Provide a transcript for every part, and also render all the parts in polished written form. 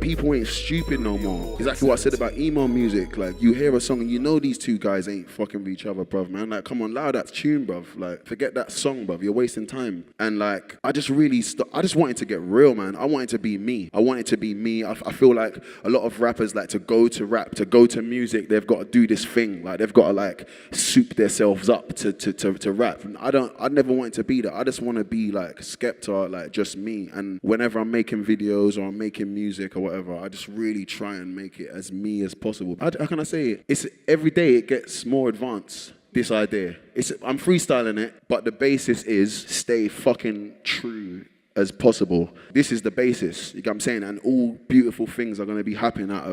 People ain't stupid no more. Exactly what I said about emo music. Like, you hear a song and you know these two guys ain't fucking with each other, bruv, man. Like, come on, allow that tune, bruv. Like, forget that song, bruv. You're wasting time. And like, I just wanted to get real, man. I wanted to be me. I feel like a lot of rappers like to go to rap, to go to music, they've got to do this thing. Like, they've got to like soup themselves up to rap. And I never wanted to be that. I just want to be like Skepta, like just me. And whenever I'm making videos or I'm making music or whatever, I just really try and make it as me as possible. How can I say it? It's every day it gets more advanced, this idea. I'm freestyling it, but the basis is stay fucking true as possible. This is the basis, you get what I'm saying? And all beautiful things are going to be happening out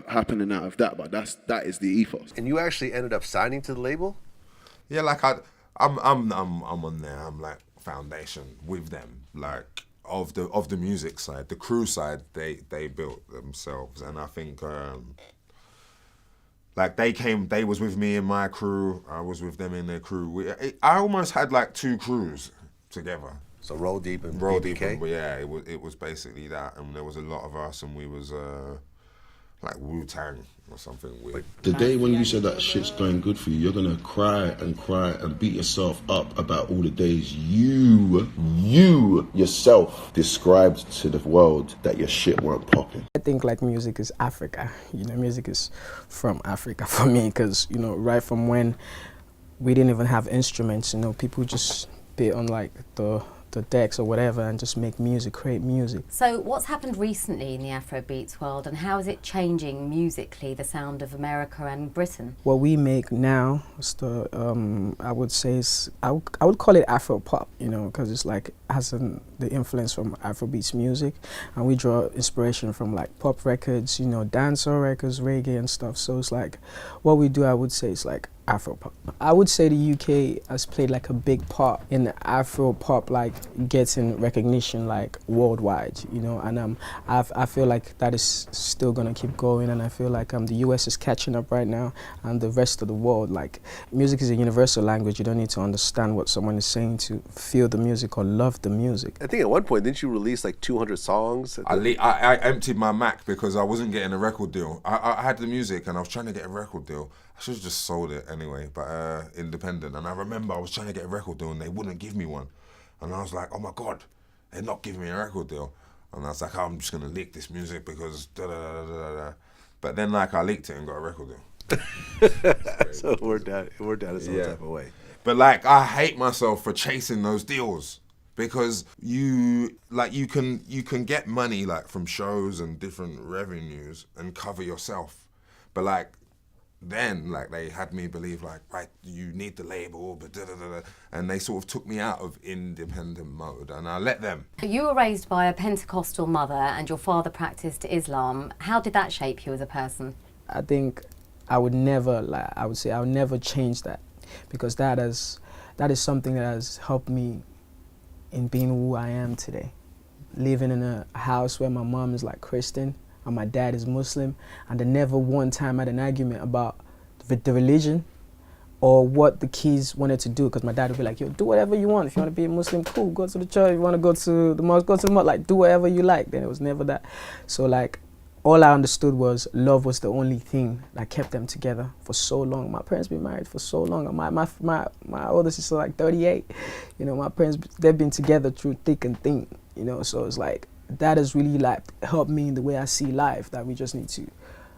of that, but that is the ethos. And you actually ended up signing to the label? Yeah, like I'm on there. I'm like foundation with them, like of the music side. The crew side, they built themselves, and I think like they was with me in my crew. I was with them in their crew. I almost had like two crews together. So Roll Deep and Roll BBK? Deep, but yeah, it was basically that, and there was a lot of us, and we was like Wu-Tang or something weird. The day when you said that shit's going good for you, you're gonna cry and beat yourself up about all the days you yourself described to the world that your shit weren't popping. I think like music is Africa. You know, music is from Africa for me, because you know, right from when we didn't even have instruments, you know, people just be on like the decks or whatever and just make music, create music. So what's happened recently in the Afrobeats world, and how is it changing musically the sound of America and Britain? What we make now is I would say I would call it Afro pop, you know, because it's like has the influence from Afrobeats music, and we draw inspiration from like pop records, you know, dancehall records, reggae and stuff. So it's like what we do, I would say, is like Afro-pop. I would say the UK has played like a big part in Afro-pop, like getting recognition like worldwide, you know, and I feel like that is still gonna keep going, and I feel like the US is catching up right now, and the rest of the world. Like, music is a universal language. You don't need to understand what someone is saying to feel the music or love the music. I think at one point, didn't you release like 200 songs? I emptied my Mac because I wasn't getting a record deal. I had the music and I was trying to get a record deal. I should have just sold it anyway, but independent. And I remember I was trying to get a record deal and they wouldn't give me one. And I was like, oh my God, they're not giving me a record deal. And I was like, oh, I'm just gonna leak this music because da da da da da. But then like I leaked it and got a record deal. So it worked out in some type of way. But like, I hate myself for chasing those deals, because you can get money like from shows and different revenues and cover yourself. But like, then like they had me believe like, right, you need the label, but da da da da, and they sort of took me out of independent mode, and I let them. You were raised by a Pentecostal mother and your father practiced Islam. How did that shape you as a person? I think I would never change that, because that is something that has helped me in being who I am today. Living in a house where my mom is like Christian and my dad is Muslim, and I never one time had an argument about the religion or what the kids wanted to do, because my dad would be like, yo, do whatever you want. If you want to be a Muslim, cool, go to the church. If you want to go to the mosque, go to the mosque. Like, do whatever you like. Then it was never that. So like, all I understood was love was the only thing that kept them together for so long. My parents been married for so long. My older sister like 38. You know, my parents, they've been together through thick and thin. You know, so it's like, that has really like helped me in the way I see life, that we just need to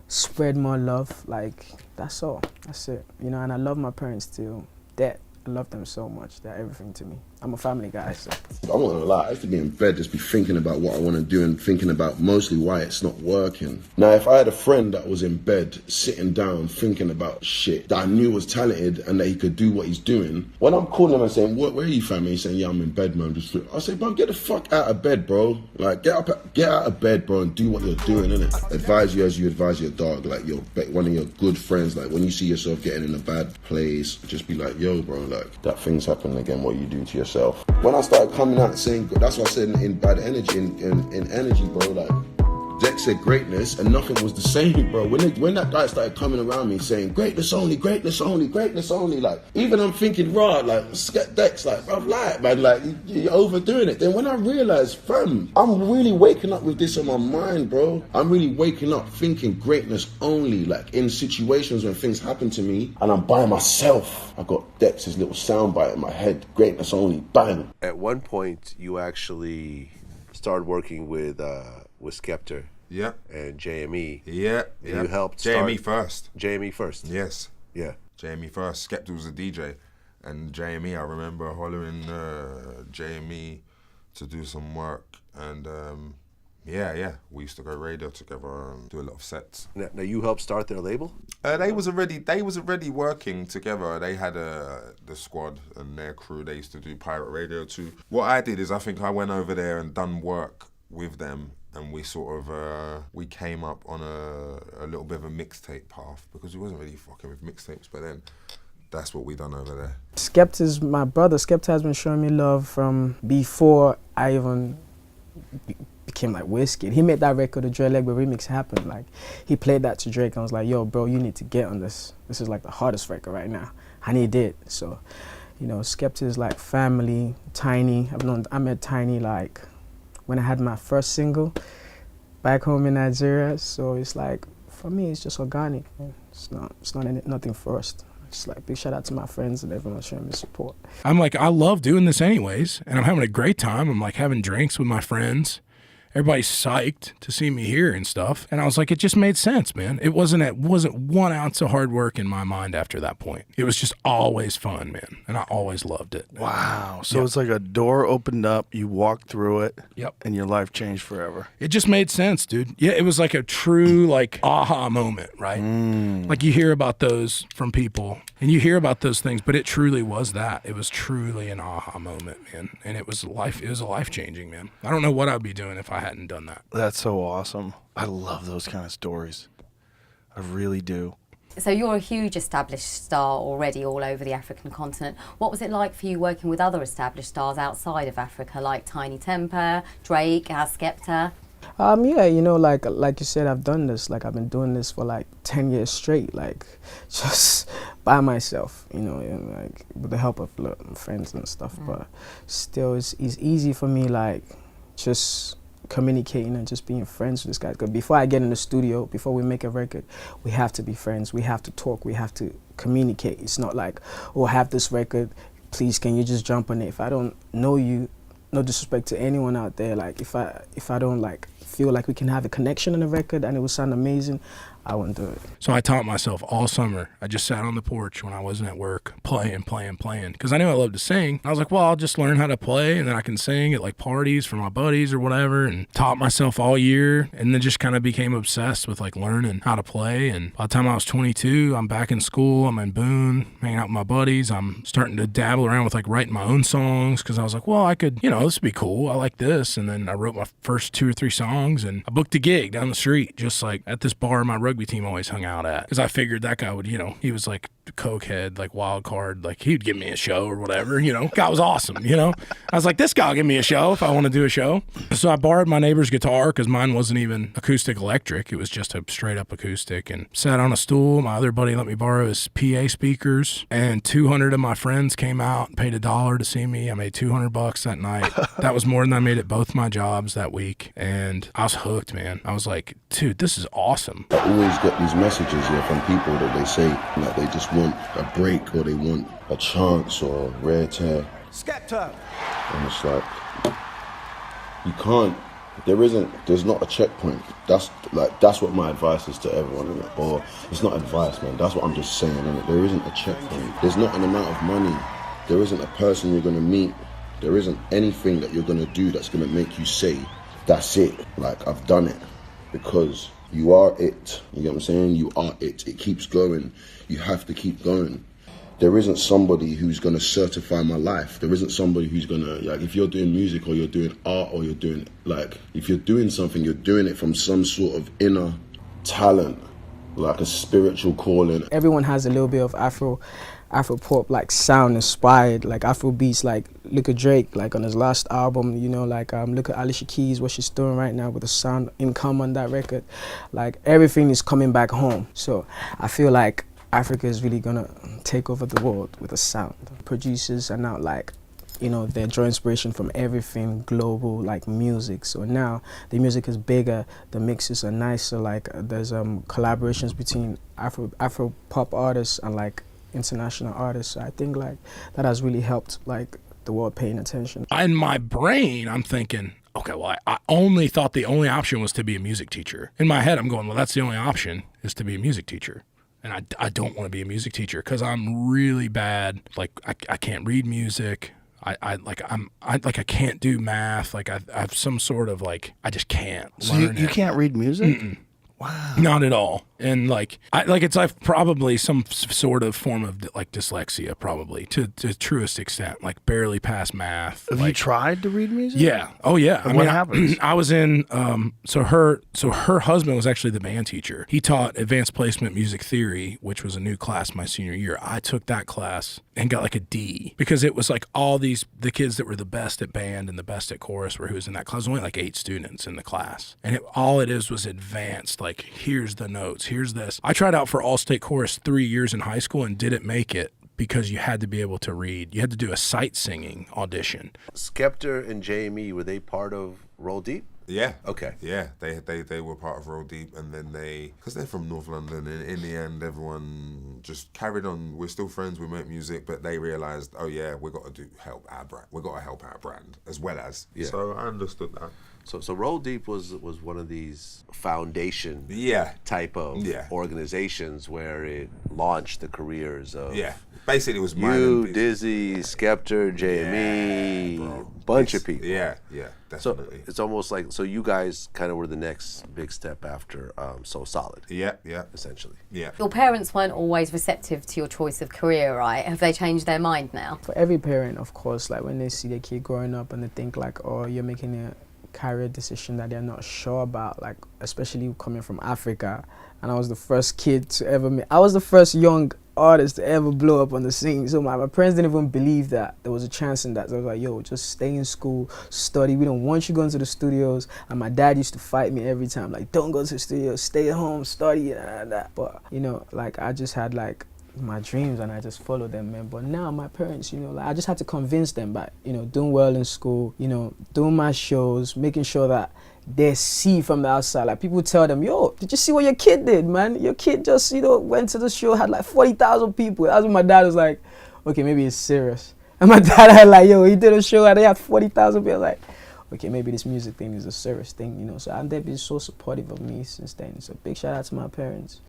spread more love. Like, that's all, that's it. You know, and I love my parents till death. I love them so much. They're everything to me. I'm a family guy, so. I'm not gonna lie, I used to be in bed, just be thinking about what I want to do and thinking about mostly why it's not working. Now, if I had a friend that was in bed, sitting down, thinking about shit that I knew was talented and that he could do what he's doing, when I'm calling him and saying, where are you, fam? He's saying, yeah, I'm in bed, man. I say, bro, get the fuck out of bed, bro. Like, get out of bed, bro, and do what you're doing, innit? Advise you as you advise your dog, like one of your good friends. Like, when you see yourself getting in a bad place, just be like, yo, bro, like, that thing's happening again, what you do to yourself. When I started coming out saying, that's what I said in bad energy, in energy, bro, like, Dex said greatness, and nothing was the same, bro. When that guy started coming around me saying greatness only, greatness only, greatness only, like even I'm thinking, raw, like Dex, like bro, like man, like you're overdoing it. Then when I realized, fam, I'm really waking up with this on my mind, bro. I'm really waking up thinking greatness only, like in situations when things happen to me and I'm by myself. I got Dex's little soundbite in my head, greatness only, bang. At one point, you actually started working with Skepta. Yeah. And JME. Yeah. And you helped start... JME first. JME first. Yes. Yeah. JME first. Skepta was a DJ. And JME, I remember hollering JME to do some work. And yeah, we used to go radio together and do a lot of sets. Now you helped start their label? They was already working together. They had the squad and their crew. They used to do pirate radio too. What I did is I think I went over there and done work with them. And we sort of, we came up on a little bit of a mixtape path because we wasn't really fucking with mixtapes, but then that's what we done over there. Skepta's my brother. Skepta has been showing me love from before I even became like Wizkid. He made that record, the Dre Legba remix, happen. Like, he played that to Drake and I was like, yo, bro, you need to get on this. This is like the hardest record right now. And he did. So, you know, Skepta is like family, Tiny. I met Tiny like when I had my first single back home in Nigeria. So it's like, for me, it's just organic, man. It's not nothing forced. It's like, big shout out to my friends and everyone showing me support. I'm like, I love doing this anyways, and I'm having a great time. I'm like having drinks with my friends. Everybody's psyched to see me here and stuff. And I was like, it just made sense, man. It wasn't 1 ounce of hard work in my mind after that point. It was just always fun, man. And I always loved it. Wow. So it's like a door opened up, you walked through it, yep, and your life changed forever. It just made sense, dude. Yeah, it was like a true like aha moment, right? Like you hear about those from people and you hear about those things, but it truly was that. It was truly an aha moment, man. And it was life-changing, man. I don't know what I'd be doing if I hadn't done that. That's so awesome. I love those kind of stories. I really do. So you're a huge established star already all over the African continent. What was it like for you working with other established stars outside of Africa, like Tiny Temper, Drake, Skepta? Yeah, you know, like you said, I've done this. Like, I've been doing this for like 10 years straight, like just by myself, you know, and like with the help of friends and stuff. But still, it's easy for me, like just communicating and just being friends with this guy. Because before I get in the studio, before we make a record, we have to be friends. We have to talk. We have to communicate. It's not like, oh, I have this record, please can you just jump on it? If I don't know you, no disrespect to anyone out there, like if I don't like feel like we can have a connection on the record and it will sound amazing, I won't do it. So I taught myself all summer. I just sat on the porch when I wasn't at work, playing, because I knew I loved to sing. I was like, well, I'll just learn how to play and then I can sing at like parties for my buddies or whatever, and taught myself all year, and then just kind of became obsessed with like learning how to play. And by the time I was 22, I'm back in school, I'm in Boone, hanging out with my buddies. I'm starting to dabble around with like writing my own songs because I was like, well, I could, you know, this would be cool. I like this. And then I wrote my first 2 or 3 songs and I booked a gig down the street, just like at this bar my rugby team always hung out at, because I figured that guy would, you know, he was like cokehead, like wild card, like he'd give me a show or whatever, you know. Guy was awesome, you know. I was like, this guy will give me a show if I want to do a show. So I borrowed my neighbor's guitar because mine wasn't even acoustic electric, it was just a straight up acoustic, and sat on a stool. My other buddy let me borrow his PA speakers, and 200 of my friends came out and paid $1 to see me. I made $200 that night. That was more than I made at both my jobs that week, and I was hooked, man. I was like, dude, this is awesome. I always get these messages here from people that they say that they just want a break or they want a chance or a rare tear. Skepta. And it's like, you can't, there's not a checkpoint. That's what my advice is to everyone, innit? Or it's not advice, man, that's what I'm just saying, innit? There isn't a checkpoint. There's not an amount of money. There isn't a person you're gonna meet. There isn't anything that you're gonna do that's gonna make you say, that's it, like I've done it. Because you are it, you know what I'm saying? You are it. It keeps going. You have to keep going. There isn't somebody who's gonna certify my life. There isn't somebody who's gonna, like, if you're doing music or you're doing art or you're doing, like, if you're doing something, you're doing it from some sort of inner talent. like a spiritual calling. Everyone has a little bit of Afro pop like sound inspired, like Afro beats. Like look at Drake, like on his last album, you know, like look at Alicia Keys, what she's doing right now with the sound income on that record. Like everything is coming back home. So I feel like Africa is really gonna take over the world with the sound. Producers are now like, you know, they draw inspiration from everything global, like music. So now the music is bigger, the mixes are nicer. Like there's collaborations between Afro pop artists and like international artists. So I think like that has really helped like the world paying attention. In my brain, I'm thinking, okay, well, I only thought the only option was to be a music teacher. In my head, I'm going, well, that's the only option is to be a music teacher. And I don't want to be a music teacher because I'm really bad. Like I can't read music. I can't do math. Like I have some sort of like, I just can't So learn you it. can't read music? Mm-mm. Wow. Not at all. And like it's like probably some sort of form of like dyslexia, probably to the truest extent, like barely pass math. Have like, you tried to read music? Yeah. Oh yeah. And what happens? I was in so her husband was actually the band teacher. He taught advanced placement music theory, which was a new class my senior year. I took that class and got like a D because it was like all the kids that were the best at band and the best at chorus were who was in that class. There was only like 8 students in the class. And all it is was advanced, like here's the notes, here's this. I tried out for all-state chorus 3 years in high school and didn't make it because you had to be able to read. You had to do a sight singing audition. Skepta and JME, were they part of Roll Deep? Yeah. Okay. Yeah, they were part of Roll Deep, and then because they're from North London, and in the end, everyone just carried on. We're still friends. We make music, but they realized, oh yeah, we got to help our brand. We got to help our brand as well as. Yeah. So I understood that. So Roll Deep was one of these foundation type of organizations where it launched the careers of basically it was you, Dizzy, Skepta, JME, bunch of people. Yeah, definitely. So it's almost like you guys kind of were the next big step after So Solid. Yeah, essentially. Yeah. Your parents weren't always receptive to your choice of career, right? Have they changed their mind now? For every parent, of course, like when they see their kid growing up and they think like, oh, you're making a career decision that they're not sure about, like especially coming from Africa, and I was the first kid to ever make, I was the first young artist to ever blow up on the scene. So my parents didn't even believe that there was a chance in that. So I was like, yo, just stay in school, study. We don't want you going to the studios. And my dad used to fight me every time, like, don't go to the studios, stay at home, study, and that. But you know, like I just had like my dreams and I just followed them, man. But now my parents, you know, like I just had to convince them by, you know, doing well in school, you know, doing my shows, making sure that they see from the outside. Like people tell them, yo, did you see what your kid did, man? Your kid just, you know, went to the show, had like 40,000 people. That's when my dad was like, okay, maybe it's serious. And my dad had like, yo, he did a show and they had 40,000 people. Like, okay, maybe this music thing is a serious thing, you know. So and they've been so supportive of me since then. So big shout out to my parents.